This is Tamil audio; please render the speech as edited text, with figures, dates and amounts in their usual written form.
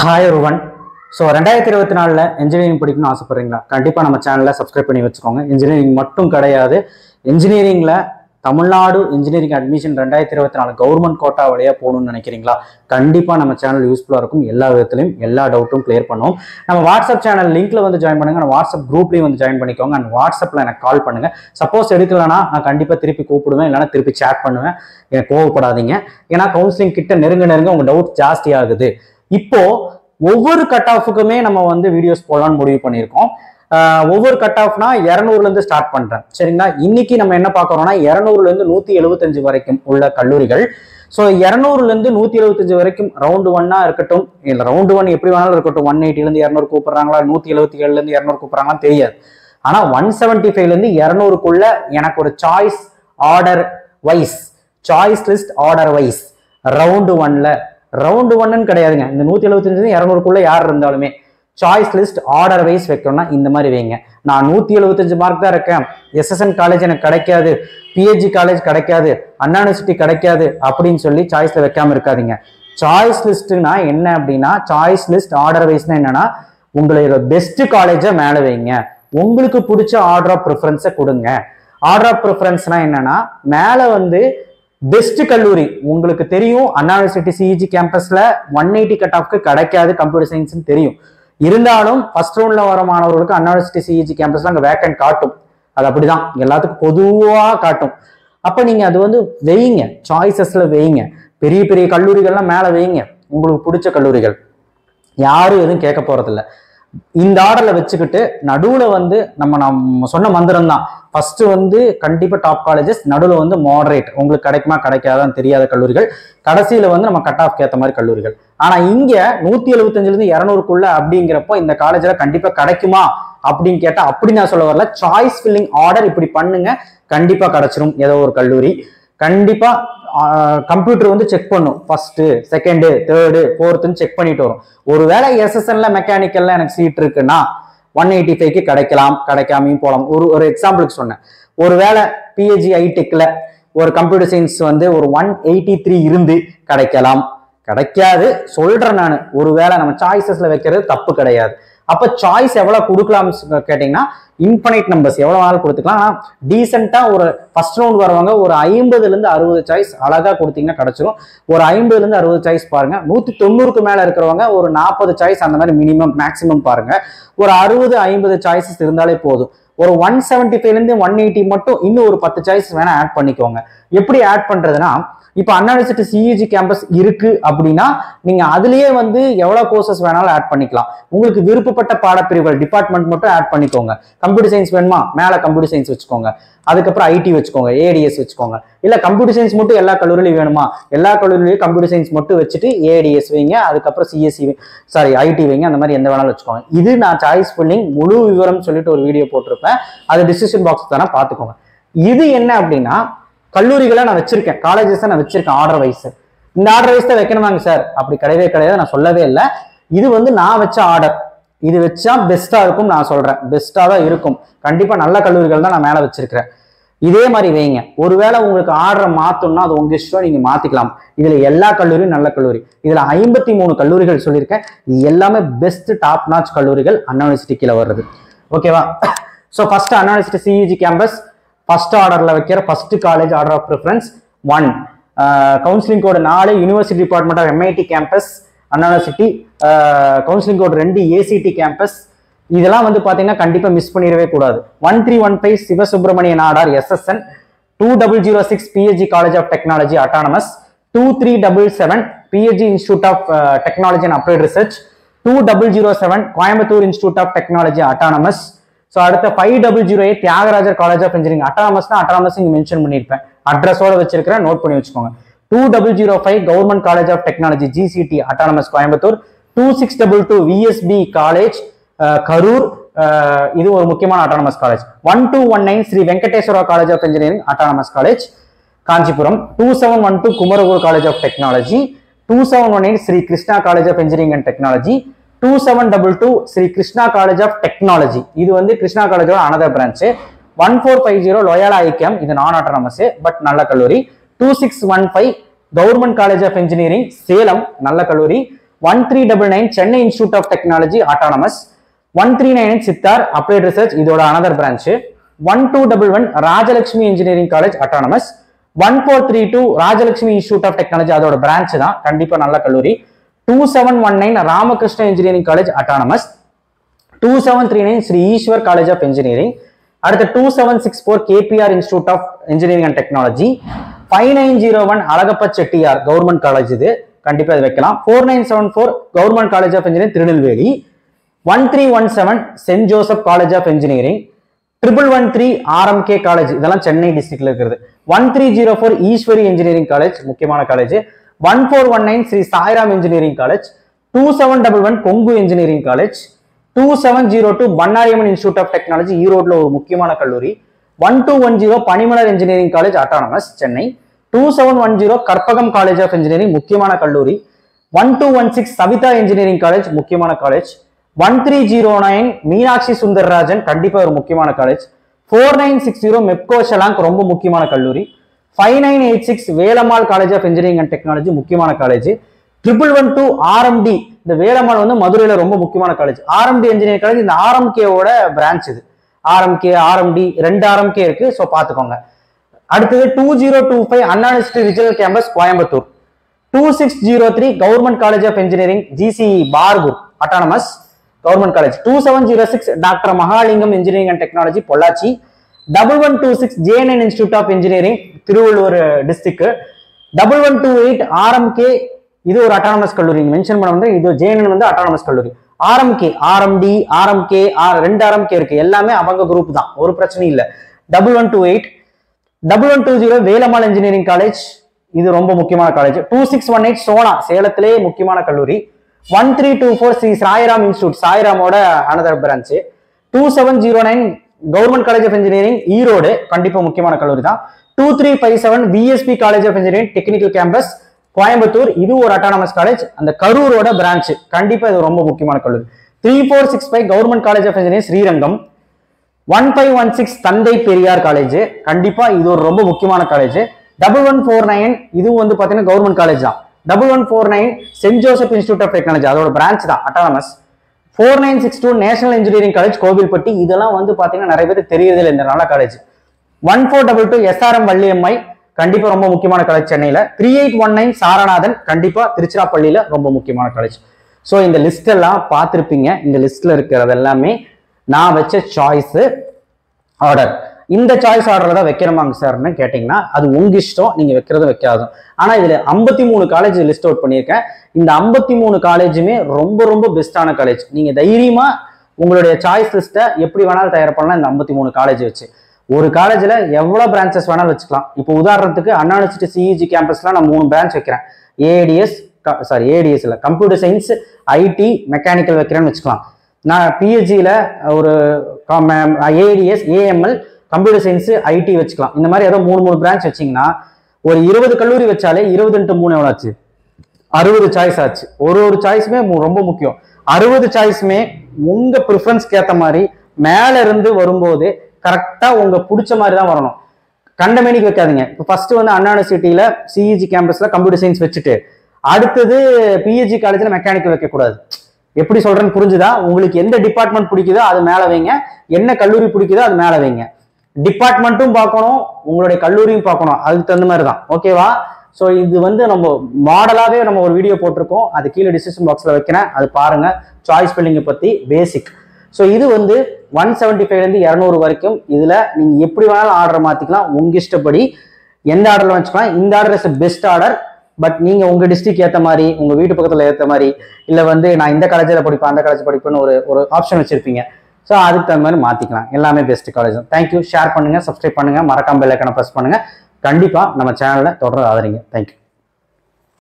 Hi everyone. ஸோ 2024 இன்ஜினியரிங் படிக்கணும்னு ஆசைப்படுறீங்களா? கண்டிப்பாக நம்ம சேனலை சப்ஸ்கிரைப் பண்ணி வச்சுக்கோங்க. இன்ஜினியரிங் மட்டும் கிடையாது, இன்ஜினியரிங்கில் Tamil Nadu engineering admission 2024 government quota வழியாக போகணும்னு நினைக்கிறீங்களா? கண்டிப்பாக நம்ம சேனல் யூஸ்ஃபுல்லாக இருக்கும். எல்லா விதத்துலையும் எல்லா டவுட்டும் கிளியர் பண்ணுவோம். நம்ம வாட்ஸ்அப் சேனல் லிங்க்ல வந்து ஜாயின் பண்ணுங்க, நம்ம வாட்ஸ்அப் குரூப்லேயும் வந்து ஜாயின் பண்ணிக்கோங்க. அண்ட் வாட்ஸ்அப்பில் எனக்கு கால் பண்ணுங்க. சப்போஸ் எடுக்கலன்னா நான் கண்டிப்பாக திருப்பி கூப்பிடுவேன், இல்லைனா திருப்பி சேட் பண்ணுவேன். எனக்கு கோவப்படாதீங்க. ஏன்னா கவுன்சிலிங் கிட்ட நெருங்க உங்கள் டவுட் ஜாஸ்தி ஆகுது. இப்போ ஒவ்வொரு கட் ஆஃபுக்குமே நம்ம வந்து வீடியோஸ் போடலாம்னு முடிவு பண்ணியிருக்கோம். ஒவ்வொரு கட் ஆஃப்னா 200லேருந்து ஸ்டார்ட் பண்றேன், சரிங்களா? இன்னைக்கு நம்ம என்ன பார்க்கறோம்னா 200லேருந்து 175 வரைக்கும் உள்ள கல்லூரிகள். ஸோ 200லேருந்து 175 வரைக்கும் ரவுண்டு 1 இருக்கட்டும், இல்லை ரவுண்டு 1 எப்படி வேணாலும் இருக்கட்டும். 180லேருந்து 200 கூப்பிடுறாங்களா, 177லேருந்து 200 கூப்பிடுறாங்களான்னு தெரியாது. ஆனால் 175லேருந்து 200க்குள்ள எனக்கு ஒரு choice order wise, choice list order wise round 1ல ரவுண்டு 1ன்னு கிடையாதுங்க. இந்த 175 200க்குள்ள யார் இருந்தாலுமே சாய்ஸ் லிஸ்ட் ஆர்டர் வைஸ் வைக்கணும்னா இந்த மாதிரி வைங்க. நான் 175 மார்க் தான் இருக்கேன், எஸ்எஸ்என் காலேஜ் எனக்கு கிடைக்காது, பிஹெச்சி காலேஜ் கிடைக்காது, அண்ணா யூனிவர்சிட்டி கிடைக்காது அப்படின்னு சொல்லி சாய்ஸ்ல வைக்காம இருக்காதீங்க. சாய்ஸ் லிஸ்ட்னா என்ன அப்படின்னா, சாய்ஸ் லிஸ்ட் ஆர்டர் வைஸ்னா என்னன்னா, உங்களோட பெஸ்ட் காலேஜை மேல வைங்க, உங்களுக்கு பிடிச்ச ஆர்டர் ஆஃப் ப்ரிஃபரன்ஸை கொடுங்க. ஆர்டர் ஆஃப் ப்ரிஃபரன்ஸ்னா என்னன்னா, மேல வந்து பெஸ்ட் கல்லூரி உங்களுக்கு தெரியும். அண்ணா யூனிவர்சிட்டி சிஇஜி கேம்பஸ்ல 180 கட் ஆஃப்க்கு கிடைக்காது கம்ப்யூட்டர் சயின்ஸ்னு தெரியும். இருந்தாலும் ஃபர்ஸ்ட் ரவுண்ட்ல வர மாணவர்களுக்கு அண்ணா யூனிவர்சிட்டி சிஇஜி கேம்பஸ்ல அங்கே வேக்கன்ட் காட்டும். அது அப்படிதான், எல்லாத்துக்கும் பொதுவாக காட்டும். அப்ப நீங்க அது வந்து வைங்க, சாய்ஸஸ்ல வைங்க. பெரிய பெரிய கல்லூரிகள்லாம் மேல வைங்க, உங்களுக்கு பிடிச்ச கல்லூரிகள். யாரும் எதுவும் கேட்க போறதில்ல. இந்த ஆர்டர்ல வச்சுக்கிட்டு நடுவுல வந்து நம்ம சொன்ன மந்திரம் தான். ஃபர்ஸ்ட் வந்து கண்டிப்பா டாப் காலேஜஸ், நடுவுல வந்து மாடரேட், உங்களுக்கு கிடைக்குமா கிடைக்காதான்னு தெரியாத கல்லூரிகள், கடைசியில வந்து நம்ம கட் ஆஃப் ஏற்ற மாதிரி கல்லூரிகள். ஆனா இங்க 175லேருந்து 200க்குள்ள அப்படிங்கிறப்போ இந்த காலேஜ்ல கண்டிப்பா கிடைக்குமா அப்படின்னு கேட்டா அப்படி நான் சொல்ல வரல. சாய்ஸ் ஃபில்லிங் ஆர்டர் இப்படி பண்ணுங்க, கண்டிப்பா கிடைச்சிரும் ஏதோ ஒரு கல்லூரி. கண்டிப்பா கம்ப்யூட்டர் வந்து செக் பண்ணும், ஃபர்ஸ்ட் செகண்ட் தேர்டு ஃபோர்த்துன்னு செக் பண்ணிட்டு வரும். ஒருவேளை எஸ்எஸ்என்ல மெக்கானிக்கல்ல எனக்கு சீட் இருக்குன்னா 185க்கு கிடைக்கலாம், கிடைக்காமையும் போகலாம். ஒரு எக்ஸாம்பிளுக்கு சொன்னேன். ஒருவேளை பிஹெச்சி ஐடெக்ல ஒரு கம்ப்யூட்டர் சயின்ஸ் வந்து ஒரு 183 இருந்து கிடைக்கலாம், கிடைக்காது சொல்றேன் நான். ஒருவேளை நம்ம சாய்ஸஸ்ல வைக்கிறது தப்பு கிடையாது. அப்ப சாய்ஸ் எவ்வளவு கொடுக்கலாம்னு கேட்டீங்கன்னா, இன்ஃபனைட் நம்பர்ஸ் எவ்வளவு வேணாலும் கொடுத்துக்கலாம். ஆனா டீசெண்டா ஒரு ஃபர்ஸ்ட் ரவுண்ட் வரவங்க ஒரு 50லேருந்து 60 சாய்ஸ் அழகா கொடுத்தீங்கன்னா கிடைச்சிரும். ஒரு 50லேருந்து 60 சாய்ஸ் பாருங்க. 190க்கு மேல இருக்கிறவங்க ஒரு 40 சாய்ஸ் அந்த மாதிரி மினிமம் மேக்சிமம் பாருங்க. ஒரு 60-50 சாய்ஸஸ் இருந்தாலே போதும். ஒரு 175லேருந்து 180 மட்டும் இன்னும் ஒரு 10 சாய்ஸ் வேணா ஆட் பண்ணிக்கோங்க. எப்படி ஆட் பண்றதுன்னா, இப்போ அண்ணா யூனிவர்சிட்டி சிஇஜி கேம்பஸ் இருக்கு அப்படின்னா நீங்க அதுலயே வந்து எவ்வளவு கோர்சஸ் வேணாலும் ஆட் பண்ணிக்கலாம். உங்களுக்கு விருப்பப்பட்ட பாடப்பிரிவுகள் டிபார்ட்மெண்ட் மட்டும் ஆட் பண்ணிக்கோங்க. கம்ப்யூட்டர் சயின்ஸ் வேணுமா, மேல கம்ப்யூட்டர் சயின்ஸ் வச்சுக்கோங்க. அதுக்கப்புறம் ஐடி வச்சுக்கோங்க, ஏடிஎஸ் வச்சுக்கோங்க. இல்ல கம்ப்யூட்டர் சயின்ஸ் மட்டும் எல்லா கல்லூரியிலும் வேணுமா, எல்லா கல்லூரியிலையும் கம்ப்யூட்டர் சயின்ஸ் மட்டும் வச்சுட்டு ஏடிஎஸ் வைங்க, அதுக்கப்புறம் ஐடி வைங்க. அந்த மாதிரி எந்த வேணாலும் வச்சுக்கோங்க. இது நான் சாய்ஸ் ஃபில்லிங் முழு விவரம் சொல்லிட்டு ஒரு வீடியோ போட்டிருப்பேன், அது டிஸ்கிரிப்ஷன் பாக்ஸ் தானே பார்த்துக்கோங்க. இது என்ன அப்படின்னா, கல்லூரிகளை நான் வச்சிருக்கேன், காலேஜஸ் நான் வச்சிருக்கேன் ஆர்டர் வைஸ். இந்த ஆர்டர் வைஸ் தான் வைக்கணுமாங்க சார்? அப்படி கிடையவே கிடையாது, நான் சொல்லவே இல்லை. இது வந்து நான் வச்ச ஆர்டர், இது வச்சா பெஸ்டா இருக்கும் நான் சொல்றேன். பெஸ்டா தான் இருக்கும், கண்டிப்பா நல்ல கல்லூரிகள் தான் நான் மேல வச்சிருக்கிறேன். இதே மாதிரி வைங்க. ஒருவேளை உங்களுக்கு ஆர்டரை மாத்தணும்னா அது உங்க இஷ்டம், நீங்க மாத்திக்கலாம். இதுல எல்லா கல்லூரியும் நல்ல கல்லூரி. இதுல 53 கல்லூரிகள் சொல்லியிருக்கேன். இது எல்லாமே பெஸ்ட் டாப் நாச் கல்லூரிகள் அண்ணா யூனிவர்சிட்டி கீழே வருது. ஓகேவா? So first Anna university CEG campus first ஆர்டர்ல வைக்கிற first college order of preference 1. Counselling code 4 university department of MIT campus Anna university. Counselling code 2 ACT campus. இதெல்லாம் வந்து பாத்தீங்கன்னா கண்டிப்பா மிஸ் பண்ணிடவே கூடாது. 1315 Sivasubramaniya Nadar SSN. 2006 PSG college of technology autonomous. 2377 PSG institute of technology and applied research. 2007 Coimbatore institute of technology autonomous. So அடுத்த 5008 தியாகராஜர் காலேஜ் ஆஃப் இன்ஜினியரிங் அட்டானமஸ்னா அட்டானமஸ் இங்க மென்ஷன் பண்ணியிருப்பேன், அட்ரஸோட வச்சிருக்கிறேன், நோட் பண்ணி வச்சுக்கோங்க. 2005 government college of technology GCT autonomous Coimbatore. 2622 VSB college Karur, இது ஒரு முக்கியமான autonomous college. 1219 Sri Venkateswara college of engineering autonomous college Kanchipuram. 2712 Kumaraguru college of technology. 2718 Sri Krishna college of engineering and technology. 2722 Sri Krishna college of technology, இது வந்து கிருஷ்ணா காலேஜோட அனதர் பிரான்ச். 1450 லோயாலா ஐக்கியம், இது நான் ஆட்டோனமஸ் பட் நல்ல கல்லூரி. 2615 government college of engineering Salem, நல்ல கல்லூரி. 1399 Chennai institute of technology autonomous, 1398 Siddhar applied research இதோட another branch, 1211 Rajalakshmi engineering college autonomous, 1432 Rajalakshmi institute of technology அதோட பிரான்ச் தான், கண்டிப்பா நல்ல கல்லூரி, 2719 Ramakrishna engineering college autonomous, 2739 Sri Eswar college of engineering, அடுத்து 2764 KPR institute of engineering and technology, 5901 Alagappa Chettiar government college இது கண்டிப்பா இது வைக்கலாம், 4974 government college of engineering Tirunelveli, 1317 saint Joseph college of engineering, 1113 RMK college இதெல்லாம் சென்னை டிஸ்ட்ரிக்ட்ல இருக்கிறது, 1304 ஈஸ்வரி இன்ஜினியரிங் காலேஜ் முக்கியமான college, 1419 Sri Sairam engineering college, 2711 Kongu engineering college, 2702 Bannari Amman institute of technology ஈரோட்ல ஒரு முக்கியமான கல்லூரி, 1210 Panimalar engineering college autonomous Chennai, 2710 Karpagam college of engineering முக்கியமான கல்லூரி, 1216 சவிதா இன்ஜினியரிங் காலேஜ் முக்கியமான காலேஜ், 1309 மீனாட்சி சுந்தரராஜன் கண்டிப்பா ஒரு முக்கியமான காலேஜ், 4960 மெப்கோ ஷெலாங் ரொம்ப முக்கியமான கல்லூரி, 5986 Velammal college of engineering and technology முக்கியமான காலேஜ், 1112 ஆர்எம்டி இந்த வேலம்மாள் வந்து மதுரையில ரொம்ப முக்கியமான காலேஜ், ஆர்எம்டி இன்ஜினியரிங் காலேஜ் இந்த ஆர்எம்கேவோட பிரான்ச் இது, ஆர்எம்கே ஆர்எம்டி 2 ஆர்எம்கே இருக்கு, ஸோ பாத்துக்கோங்க. அடுத்தது 2025 Anna university regional campus Coimbatore, 2603 government college of engineering GC Bargur autonomous government college, 2706 doctor Mahalingam engineering and technology Pollachi, 1126 JNN institute of engineering Tiruvallur district, 1128 RMK இது ஒரு அட்டானமஸ் கல்லூரி மென்ஷன் பண்ண வந்து இது ஜேஎன்என் வந்து அட்டானமஸ் கல்லூரி, ஆர்எம்கே ஆர்எம்டி ஆர்எம்கே 2 ஆர்எம்கே இருக்கு எல்லாமே அவங்க குரூப் தான் ஒரு பிரச்சனை இல்லை, 1128 1120 வேலம்மாள் இன்ஜினியரிங் காலேஜ் இது ரொம்ப முக்கியமான காலேஜ், 2618 சோனா சேலத்திலே முக்கியமான கல்லூரி, 1324 ஸ்ரீ சாய்ராம் இன்ஸ்டிடியூட் சாய்ராமோட another branch, 2709 government college of engineering Erode கண்டிப்பா முக்கியமான கல்லூரி தான், 2357 PSG college of engineering technical campus Coimbatore இது ஒரு அட்டானமஸ் காலேஜ் அந்த கரூரோட பிரான்ச் கண்டிப்பா இது ரொம்ப முக்கியமான கல்லூரி, 3465 government college of engineering Srirangam, 1516 Thanthai Periyar college கண்டிப்பா இது ஒரு ரொம்ப முக்கியமான காலேஜ், 1149 இதுவும் வந்து பாத்தீங்கன்னா கவர்மெண்ட் காலேஜ் தான், 1149 saint Joseph institute of technology அதோட பிரான்ச் தான் autonomous, 4962 national engineering college Kovilpatti இதெல்லாம் வந்து பாத்தீங்கன்னா நிறைய பேருக்கு தெரியறதில்லை இந்த நல்ல காலேஜ், 1422 எஸ்ஆர்எம் வள்ளியம்மை கண்டிப்பா ரொம்ப முக்கியமான காலேஜ் சென்னையில, 3819 சாரநாதன் கண்டிப்பா திருச்சிராப்பள்ளியில ரொம்ப முக்கியமான காலேஜ். ஸோ இந்த லிஸ்ட் எல்லாம் பார்த்துருப்பீங்க, இந்த லிஸ்ட்ல இருக்கிறது எல்லாமே நான் வச்ச சாய்ஸ் ஆர்டர், இந்த சாய்ஸ் ஆர்டர் தான் வைக்கிறோமாங்க சார்னு கேட்டீங்கன்னா அது உங்க இஷ்டம், நீங்க வைக்கிறதும் வைக்காதும். ஆனா இதுல 53 காலேஜ் லிஸ்ட் அவுட் பண்ணியிருக்கேன், இந்த 53 காலேஜுமே ரொம்ப ரொம்ப பெஸ்டான காலேஜ், நீங்க தைரியமா உங்களுடைய சாய்ஸ் லிஸ்ட்டை எப்படி வேணாலும் தயார் பண்ணலாம் இந்த 53 காலேஜ் வச்சு. ஒரு காலேஜ்ல எவ்வளவு பிரான்ச்சஸ் வேணாலும் வச்சுக்கலாம். இப்போ உதாரணத்துக்கு அண்ணா யூனிவர்சிட்டி சிஇஜி கேம்பஸ்ல நான் 3 பிரான்ச் வைக்கிறேன், ஏடிஎஸ் இல்ல கம்ப்யூட்டர் சயின்ஸ் ஐடி மெக்கானிக்கல் வைக்கிறேன்னு வச்சுக்கலாம். நான் பிஹெச்டியில ஒரு ADS AML computer science ID வச்சுக்கலாம். இந்த மாதிரி ஏதோ 3 பிரான்ச் வச்சிங்கன்னா ஒரு 20 கல்லூரி வச்சாலே 20 × 3 எவ்வளோ ஆச்சு, 60 சாய்ஸ் ஆச்சு. ஒரு சாய்ஸுமே ரொம்ப முக்கியம். 60 சாய்ஸுமே உங்க ப்ரிஃபரன்ஸ்க்கு ஏற்ற மாதிரி மேல இருந்து வரும்போது கரெக்டா உங்க பிடிச்ச மாதிரி தான் வரணும், கண்டமேனிக்கு வைக்காதீங்க. இப்போ ஃபர்ஸ்ட் வந்து அண்ணா யூனிவர்சிட்டியில சிஇஜி கேம்பஸ்ல கம்ப்யூட்டர் சயின்ஸ் வச்சுட்டு அடுத்தது பிஹெச்டி காலேஜ்ல மெக்கானிக்கல் வைக்கக்கூடாது. எப்படி சொல்றேன்னு புரிஞ்சுதா? உங்களுக்கு எந்த டிபார்ட்மெண்ட் பிடிக்குதோ அது மேல வைங்க, என்ன கல்லூரி பிடிக்குதோ அது மேல வைங்க. டிபார்ட்மெண்ட்டும் பார்க்கணும், உங்களுடைய கல்லூரியும் பார்க்கணும், அதுக்கு தகுந்த மாதிரி தான். ஓகேவா? ஸோ இது வந்து நம்ம மாடலாவே நம்ம ஒரு வீடியோ போட்டிருக்கோம், அது கீழே டிஸ்கிரிப்ஷன் பாக்ஸ்ல வைக்கிறேன், அது பாருங்க. சாய்ஸ் ஸ்பெல்லிங்கை பத்தி பேசிக். ஸோ இது வந்து 175 ல இருந்து 200 வரைக்கும். இதுல நீங்க எப்படி வேணாலும் ஆர்டர் மாத்திக்கலாம், உங்க இஷ்டப்படி எந்த ஆர்டர்ல வச்சுக்கலாம். இந்த order is best order. But நீங்க உங்க டிஸ்ட்ரிக்ட் ஏற்ற மாதிரி, உங்க வீட்டு பக்கத்துல ஏற்ற மாதிரி, இல்ல வந்து நான் இந்த காலேஜில் படிப்பேன் அந்த காலேஜ் படிப்பேன்னு ஒரு ஆப்ஷன் வச்சிருப்பீங்க. ஸோ அதுக்கு தகுந்த மாதிரி மாத்திக்கலாம். எல்லாமே பெஸ்ட் காலேஜ் தான். தேங்க்யூ. ஷேர் பண்ணுங்க, சப்ஸ்கிரைப் பண்ணுங்க, மறக்காம பெல் ஐக்கானை பிரஸ் பண்ணுங்க. கண்டிப்பா நம்ம சேனலை தொடர்ந்து ஆதரிங்க. தேங்க்யூ.